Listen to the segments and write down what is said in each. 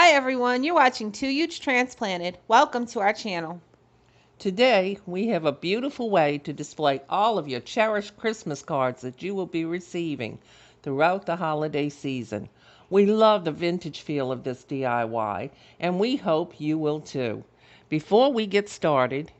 Hi everyone, you're watching Two Huge Transplanted. Welcome to our channel. Today, we have a beautiful way to display all of your cherished Christmas cards that you will be receiving throughout the holiday season. We love the vintage feel of this DIY, and we hope you will too. Before we get started,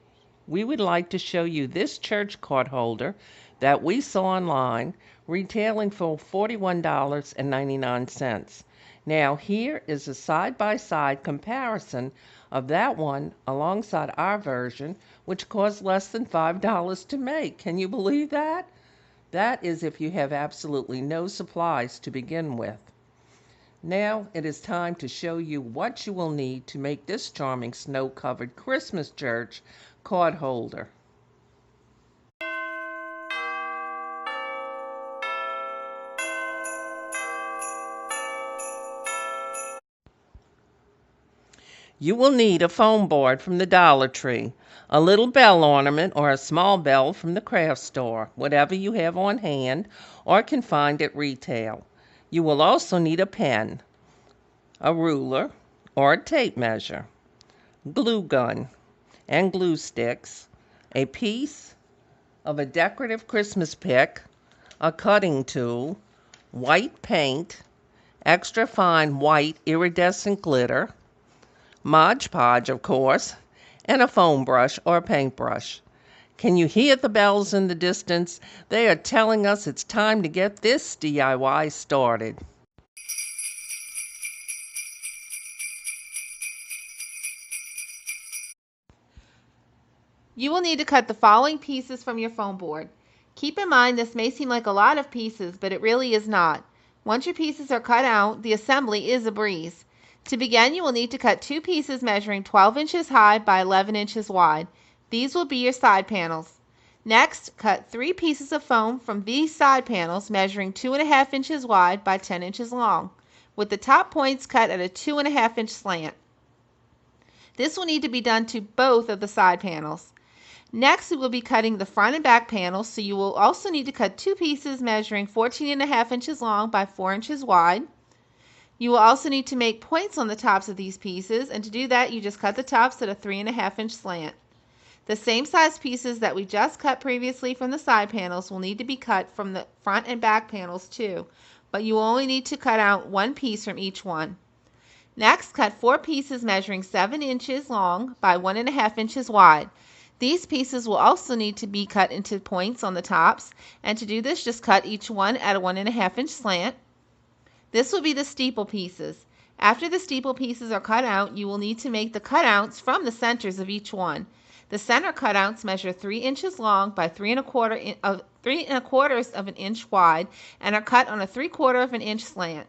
we would like to show you this church card holder that we saw online, retailing for $41.99. Now, here is a side-by-side comparison of that one alongside our version, which costs less than $5 to make. Can you believe that? That is if you have absolutely no supplies to begin with. Now it is time to show you what you will need to make this charming snow-covered Christmas church card holder. You will need a foam board from the Dollar Tree, a little bell ornament or a small bell from the craft store, whatever you have on hand or can find at retail. You will also need a pen, a ruler or a tape measure, glue gun and glue sticks, a piece of a decorative Christmas pick, a cutting tool, white paint, extra fine white iridescent glitter, Mod Podge, of course, and a foam brush or paintbrush. Can you hear the bells in the distance? They are telling us it's time to get this DIY started. You will need to cut the following pieces from your foam board. Keep in mind this may seem like a lot of pieces, but it really is not. Once your pieces are cut out, the assembly is a breeze. To begin, you will need to cut two pieces measuring 12 inches high by 11 inches wide. These will be your side panels. Next, cut three pieces of foam from these side panels measuring 2.5 inches wide by 10 inches long, with the top points cut at a 2.5 inch slant. This will need to be done to both of the side panels. Next, we will be cutting the front and back panels, so you will also need to cut two pieces measuring 14.5 inches long by 4 inches wide. You will also need to make points on the tops of these pieces, and to do that you just cut the tops at a 3.5 inch slant. The same size pieces that we just cut previously from the side panels will need to be cut from the front and back panels too, but you will only need to cut out one piece from each one. Next, cut four pieces measuring 7 inches long by 1.5 inches wide. These pieces will also need to be cut into points on the tops, and to do this just cut each one at a 1.5 inch slant. This will be the steeple pieces. After the steeple pieces are cut out, you will need to make the cutouts from the centers of each one. The center cutouts measure 3 inches long by 3.25 of an inch wide and are cut on a 3/4 of an inch slant.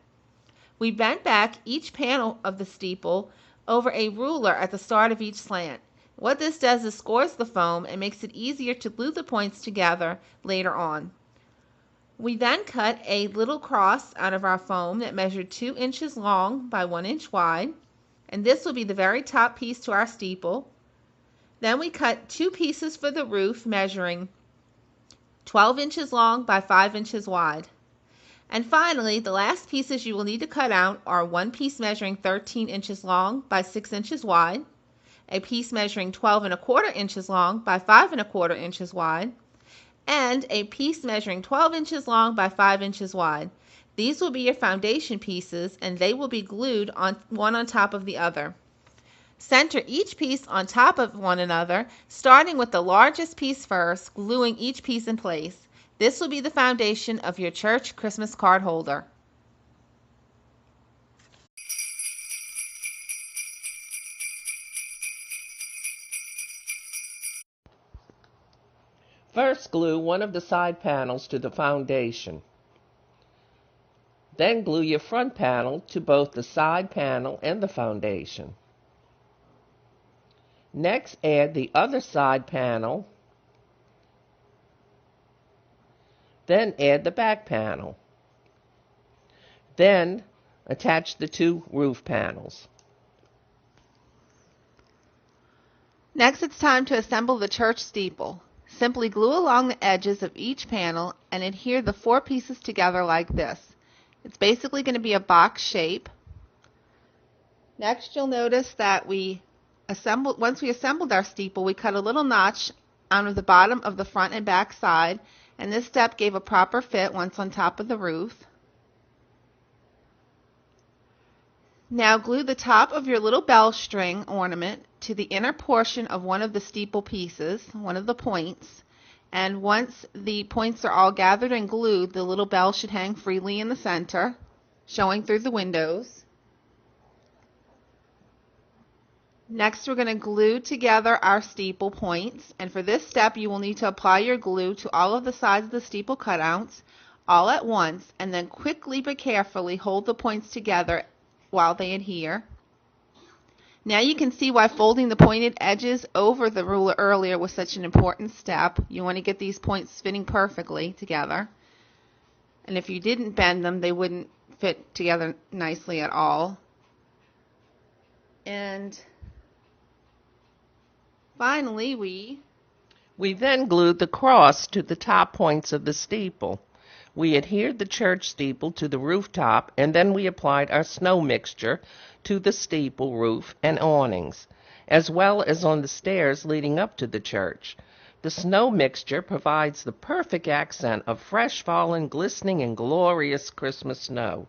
We bent back each panel of the steeple over a ruler at the start of each slant. What this does is scores the foam and makes it easier to glue the points together later on. We then cut a little cross out of our foam that measured 2 inches long by 1 inch wide, and this will be the very top piece to our steeple. Then we cut two pieces for the roof measuring 12 inches long by 5 inches wide. And finally, the last pieces you will need to cut out are one piece measuring 13 inches long by 6 inches wide, a piece measuring 12.25 inches long by 5.25 inches wide, and a piece measuring 12 inches long by 5 inches wide. These will be your foundation pieces, and they will be glued on one on top of the other. Center each piece on top of one another, starting with the largest piece first, gluing each piece in place. This will be the foundation of your church Christmas card holder. First, glue one of the side panels to the foundation. Then glue your front panel to both the side panel and the foundation. Next, add the other side panel. Then add the back panel. Then attach the two roof panels. Next, it's time to assemble the church steeple. Simply glue along the edges of each panel and adhere the four pieces together like this. It's basically going to be a box shape. Next, you'll notice that once we assembled our steeple, we cut a little notch on the bottom of the front and back side, and this step gave a proper fit once on top of the roof. Now glue the top of your little bell string ornament to the inner portion of one of the steeple pieces, one of the points, and once the points are all gathered and glued, the little bell should hang freely in the center, showing through the windows. Next, we're going to glue together our steeple points, and for this step you will need to apply your glue to all of the sides of the steeple cutouts all at once, and then quickly but carefully hold the points together while they adhere. Now you can see why folding the pointed edges over the ruler earlier was such an important step. You want to get these points fitting perfectly together, and if you didn't bend them, they wouldn't fit together nicely at all. And finally, We then glued the cross to the top points of the steeple. We adhered the church steeple to the rooftop, and then we applied our snow mixture to the steeple roof and awnings, as well as on the stairs leading up to the church. The snow mixture provides the perfect accent of fresh fallen, glistening, and glorious Christmas snow.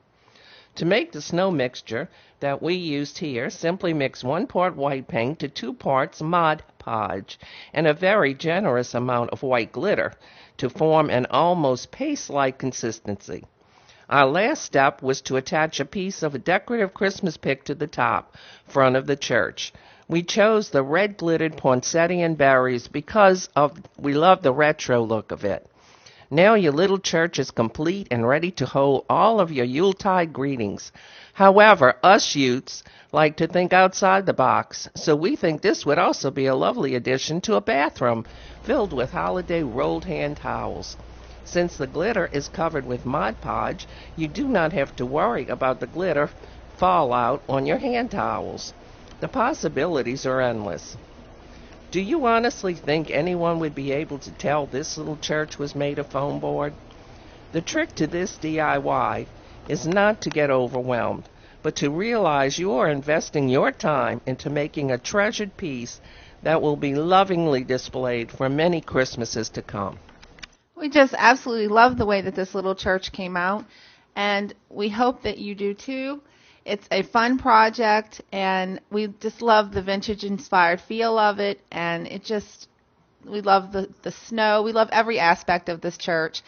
To make the snow mixture that we used here, simply mix 1 part white paint to 2 parts Mod Podge and a very generous amount of white glitter to form an almost paste-like consistency. Our last step was to attach a piece of a decorative Christmas pick to the top front of the church. We chose the red glittered poinsettia berries because we love the retro look of it. Now your little church is complete and ready to hold all of your Yuletide greetings. However, us Utes like to think outside the box, so we think this would also be a lovely addition to a bathroom filled with holiday rolled hand towels. Since the glitter is covered with Mod Podge, you do not have to worry about the glitter fallout on your hand towels. The possibilities are endless. Do you honestly think anyone would be able to tell this little church was made of foam board? The trick to this DIY is not to get overwhelmed, but to realize you are investing your time into making a treasured piece that will be lovingly displayed for many Christmases to come. We just absolutely love the way that this little church came out, and we hope that you do too. It's a fun project, and we just love the vintage-inspired feel of it, and we love the snow. We love every aspect of this church.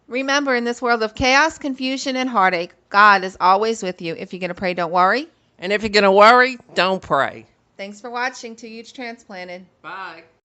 Remember, in this world of chaos, confusion, and heartache, God is always with you. If you're going to pray, don't worry. And if you're going to worry, don't pray. Thanks for watching. 2 Huge Transplanted. Bye.